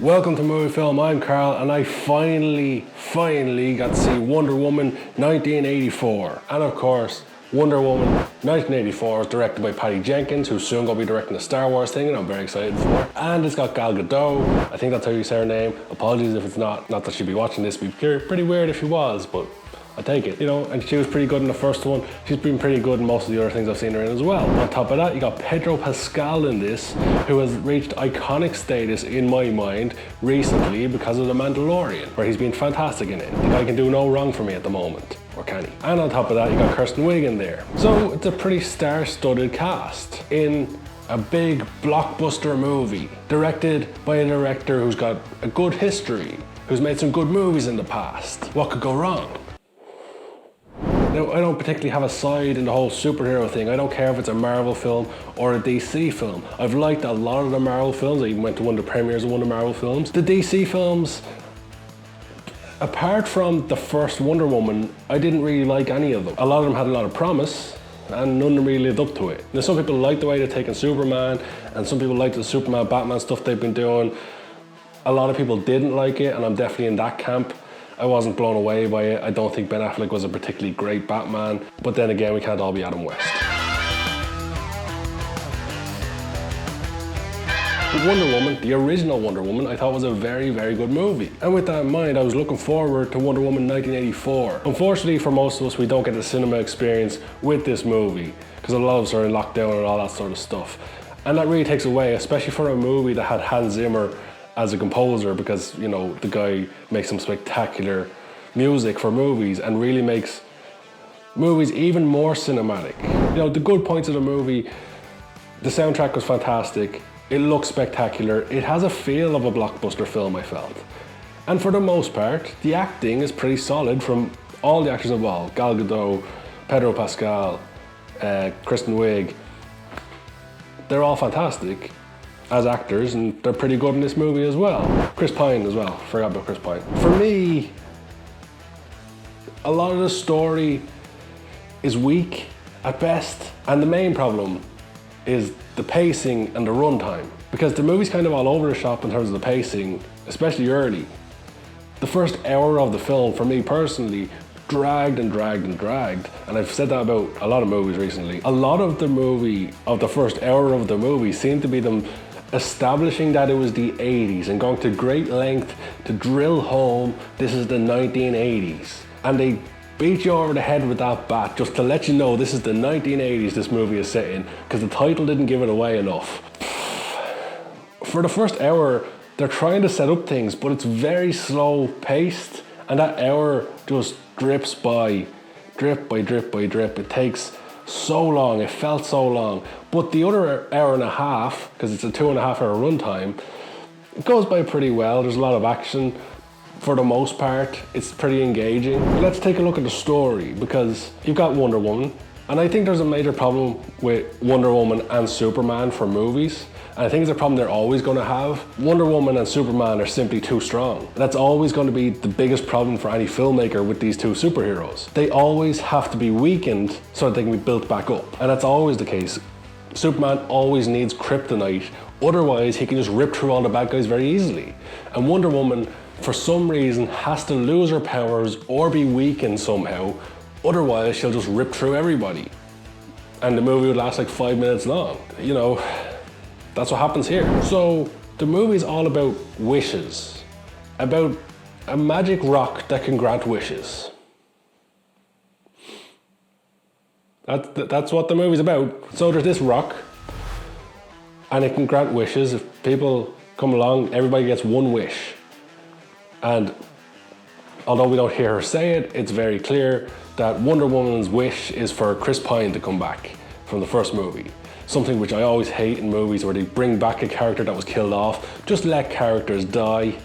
Welcome to Movie Film, I'm Carl, and I finally got to see Wonder Woman 1984. And of course, Wonder Woman 1984 is directed by Jenkins, who's soon going to be directing the Star Wars thing, and I'm very excited for. And it's got Gadot, I think that's how you say her name. Apologies if it's not that she'd be watching this, it'd be pretty weird if she was, but I take it, and she was pretty good in the first one. She's been pretty good in most of the other things I've seen her in as well. On top of that, you got Pedro Pascal in this, who has reached iconic status in my mind recently because of The Mandalorian, where he's been fantastic in it. The guy can do no wrong for me at the moment, or can he? And on top of that, you got Kristen Wiig in there. So it's a pretty star-studded cast in a big blockbuster movie, directed by a director who's got a good history, who's made some good movies in the past. What could go wrong? Now, I don't particularly have a side in the whole superhero thing. I don't care if it's a Marvel film or a DC film. I've liked a lot of the Marvel films. I even went to one of the premieres of one of the Marvel films. The DC films, apart from the first Wonder Woman, I didn't really like any of them. A lot of them had a lot of promise, and none of them really lived up to it. Now, some people like the way they're taking Superman, and some people like the Superman, Batman stuff they've been doing. A lot of people didn't like it, and I'm definitely in that camp. I wasn't blown away by it. I don't think Ben Affleck was a particularly great Batman, but then again, we can't all be Adam West. Wonder Woman, the original Wonder Woman, I thought was a very, very good movie. And with that in mind, I was looking forward to Wonder Woman 1984. Unfortunately for most of us, we don't get the cinema experience with this movie, because a lot of us are in lockdown and all that sort of stuff. And that really takes away, especially for a movie that had Hans Zimmer as a composer, because the guy makes some spectacular music for movies and really makes movies even more cinematic. The good points of the movie: the soundtrack was fantastic, it looks spectacular, it has a feel of a blockbuster film, I felt. And for the most part, the acting is pretty solid from all the actors involved. Gal Gadot, Pedro Pascal, Kristen Wiig, they're all fantastic as actors, and they're pretty good in this movie as well. Chris Pine as well, forgot about Chris Pine. For me, a lot of the story is weak at best, and the main problem is the pacing and the runtime, because the movie's kind of all over the shop in terms of the pacing, especially early. The first hour of the film, for me personally, dragged, and I've said that about a lot of movies recently. A lot of the first hour of the movie seemed to be them establishing that it was the 80s and going to great length to drill home this is the 1980s. And they beat you over the head with that bat just to let you know this is the 1980s this movie is set in, because the title didn't give it away enough. For the first hour, they're trying to set up things, but it's very slow paced, and that hour just drips by, drip by drip by drip. It takes so long, it felt so long. But the other hour and a half, because it's a 2.5 hour runtime, it goes by pretty well. There's a lot of action. For the most part, it's pretty engaging. Let's take a look at the story, because you've got Wonder Woman, and I think there's a major problem with Wonder Woman and Superman for movies. And I think it's a problem they're always going to have. Wonder Woman and Superman are simply too strong. That's always going to be the biggest problem for any filmmaker with these two superheroes. They always have to be weakened so that they can be built back up. And that's always the case. Superman always needs kryptonite, otherwise he can just rip through all the bad guys very easily. And Wonder Woman, for some reason, has to lose her powers or be weakened somehow, otherwise she'll just rip through everybody. And the movie would last like 5 minutes long. That's what happens here. So the movie is all about wishes, about a magic rock that can grant wishes. That's what the movie's about. So there's this rock, and it can grant wishes. If people come along, everybody gets one wish. And although we don't hear her say it, it's very clear that Wonder Woman's wish is for Chris Pine to come back from the first movie. Something which I always hate in movies, where they bring back a character that was killed off. Just let characters die.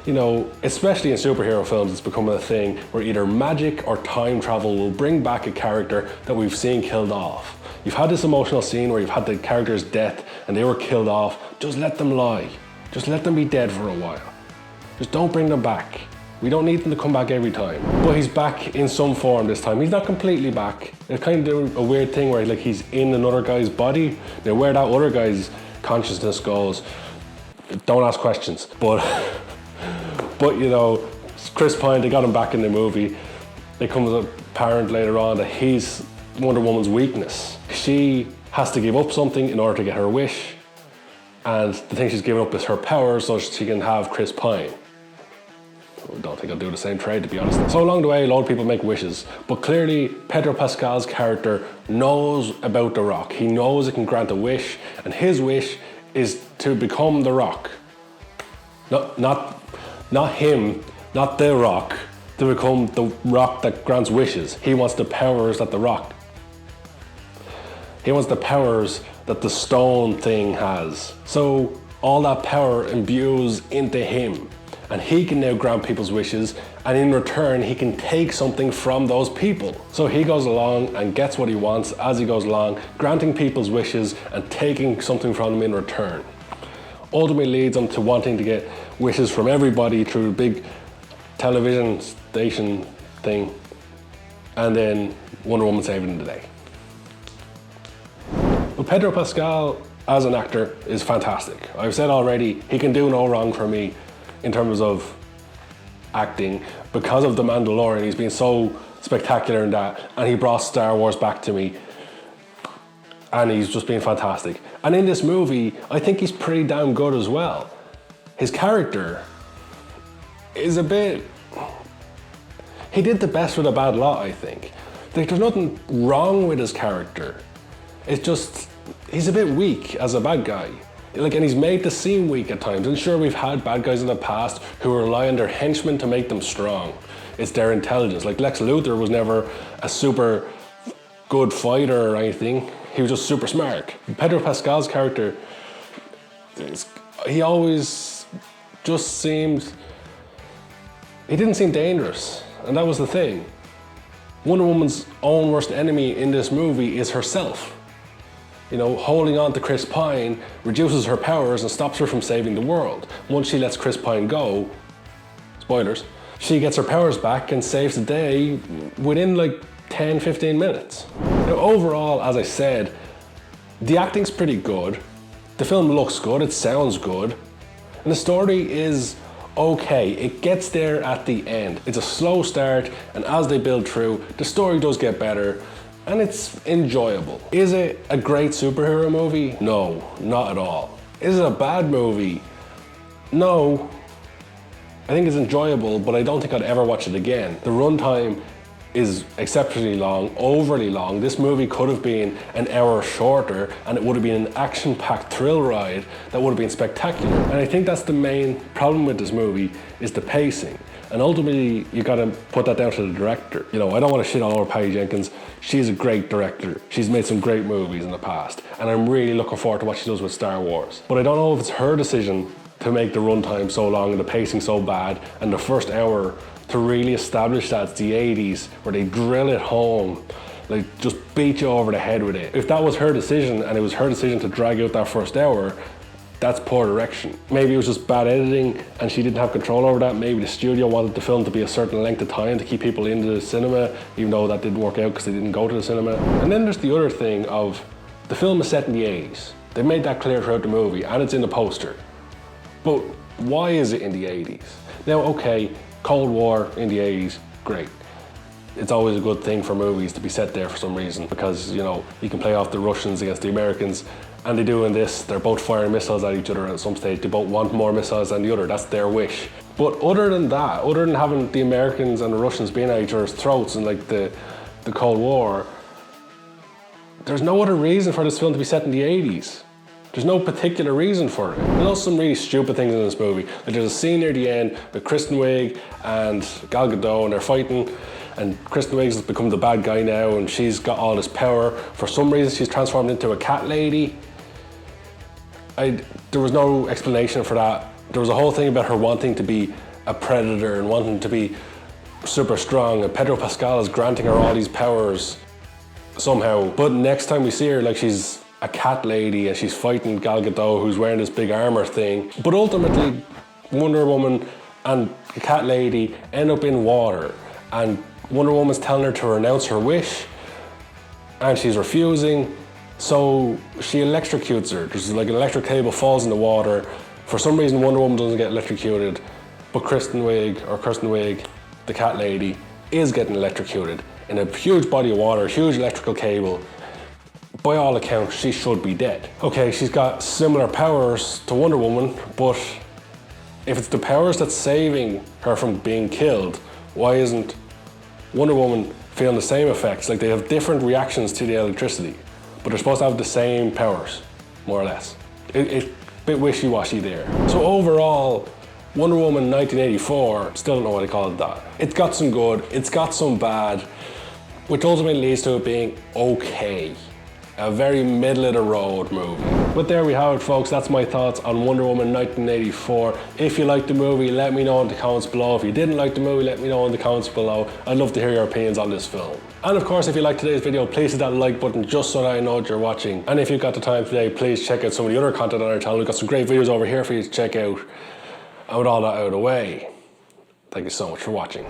Especially in superhero films, it's become a thing where either magic or time travel will bring back a character that we've seen killed off. You've had this emotional scene where you've had the character's death and they were killed off. Just let them lie. Just let them be dead for a while. Just don't bring them back. We don't need them to come back every time. But he's back in some form this time. He's not completely back. It's kind of a weird thing where he's in another guy's body. Now where that other guy's consciousness goes, Don't ask questions. But you know, Chris Pine, they got him back in the movie. It comes apparent later on that he's Wonder Woman's weakness. She has to give up something in order to get her wish, and the thing she's giving up is her power so she can have Chris Pine. I don't think I'll do the same trade, to be honest. So along the way, a lot of people make wishes, but clearly Pedro Pascal's character knows about the Rock. He knows it can grant a wish, and his wish is to become the Rock. Not him, not the Rock, to become the Rock that grants wishes. He wants the powers that the Rock. He wants the powers that the stone thing has. So all that power imbues into him, and he can now grant people's wishes, and in return he can take something from those people. So he goes along and gets what he wants as he goes along, granting people's wishes and taking something from them in return. Ultimately leads him to wanting to get wishes from everybody through a big television station thing, and then Wonder Woman saving the day. But Pedro Pascal as an actor is fantastic. I've said already, he can do no wrong for me in terms of acting. Because of The Mandalorian, he's been so spectacular in that, and he brought Star Wars back to me, and he's just been fantastic. And in this movie, I think he's pretty damn good as well. His character is a bit... He did the best with a bad lot, I think. Like, there's nothing wrong with his character. It's just, he's a bit weak as a bad guy. Like, and he's made to seem weak at times. And sure, we've had bad guys in the past who rely on their henchmen to make them strong. It's their intelligence. Like Lex Luthor was never a super good fighter or anything. He was just super smart. Pedro Pascal's character, he always just seemed, he didn't seem dangerous. And that was the thing. Wonder Woman's own worst enemy in this movie is herself. You know, holding on to Chris Pine reduces her powers and stops her from saving the world. Once she lets Chris Pine go, spoilers, she gets her powers back and saves the day within like 10, 15 minutes. Now, overall, as I said, the acting's pretty good. The film looks good, it sounds good, and the story is okay. It gets there at the end. It's a slow start, and as they build through, the story does get better, and it's enjoyable. Is it a great superhero movie? No, not at all. Is it a bad movie? No. I think it's enjoyable, but I don't think I'd ever watch it again. The runtime is exceptionally long, overly long. This movie could have been an hour shorter, and it would have been an action-packed thrill ride that would have been spectacular. And I think that's the main problem with this movie, is the pacing. And ultimately, you gotta put that down to the director. You know, I don't want to shit all over Patty Jenkins. She's a great director. She's made some great movies in the past, and I'm really looking forward to what she does with Star Wars. But I don't know if it's her decision to make the runtime so long and the pacing so bad, and the first hour to really establish that it's the 80s, where they drill it home, like just beat you over the head with it. If that was her decision, and it was her decision to drag out that first hour, that's poor direction. Maybe it was just bad editing and she didn't have control over that. Maybe the studio wanted the film to be a certain length of time to keep people into the cinema, even though that didn't work out because they didn't go to the cinema. And then there's the other thing of, the film is set in the 80s. They made that clear throughout the movie, and it's in the poster. But why is it in the 80s? Now, okay, Cold War in the 80s, great. It's always a good thing for movies to be set there for some reason, because, you know, you can play off the Russians against the Americans, and they do in this. They're both firing missiles at each other at some stage. They both want more missiles than the other. That's their wish. But other than that, other than having the Americans and the Russians being at each other's throats in like the Cold War, there's no other reason for this film to be set in the 80s. There's no particular reason for it. There's also some really stupid things in this movie. Like there's a scene near the end with Kristen Wiig and Gal Gadot, and they're fighting, and Kristen Wiig's become the bad guy now, and she's got all this power. For some reason, she's transformed into a cat lady. There was no explanation for that. There was a whole thing about her wanting to be a predator and wanting to be super strong, and Pedro Pascal is granting her all these powers somehow. But next time we see her, like, she's a cat lady and she's fighting Gal Gadot, who's wearing this big armor thing. But ultimately, Wonder Woman and the cat lady end up in water, and Wonder Woman's telling her to renounce her wish, and she's refusing. So she electrocutes her. There's like an electric cable falls in the water. For some reason, Wonder Woman doesn't get electrocuted, but Kristen Wiig, the cat lady, is getting electrocuted in a huge body of water, huge electrical cable. By all accounts, she should be dead. Okay, she's got similar powers to Wonder Woman, but if it's the powers that's saving her from being killed, why isn't Wonder Woman feeling the same effects? Like, they have different reactions to the electricity, but they're supposed to have the same powers, more or less. It's a bit wishy-washy there. So overall, Wonder Woman 1984, still don't know what I call it that. It's got some good, it's got some bad, which ultimately leads to it being okay. A very middle of the road movie. But there we have it, folks. That's my thoughts on Wonder Woman 1984. If you liked the movie, let me know in the comments below. If you didn't like the movie, let me know in the comments below. I'd love to hear your opinions on this film. And of course, if you liked today's video, please hit that like button just so that I know that you're watching. And if you've got the time today, please check out some of the other content on our channel. We've got some great videos over here for you to check out. And with all that out of the way, thank you so much for watching.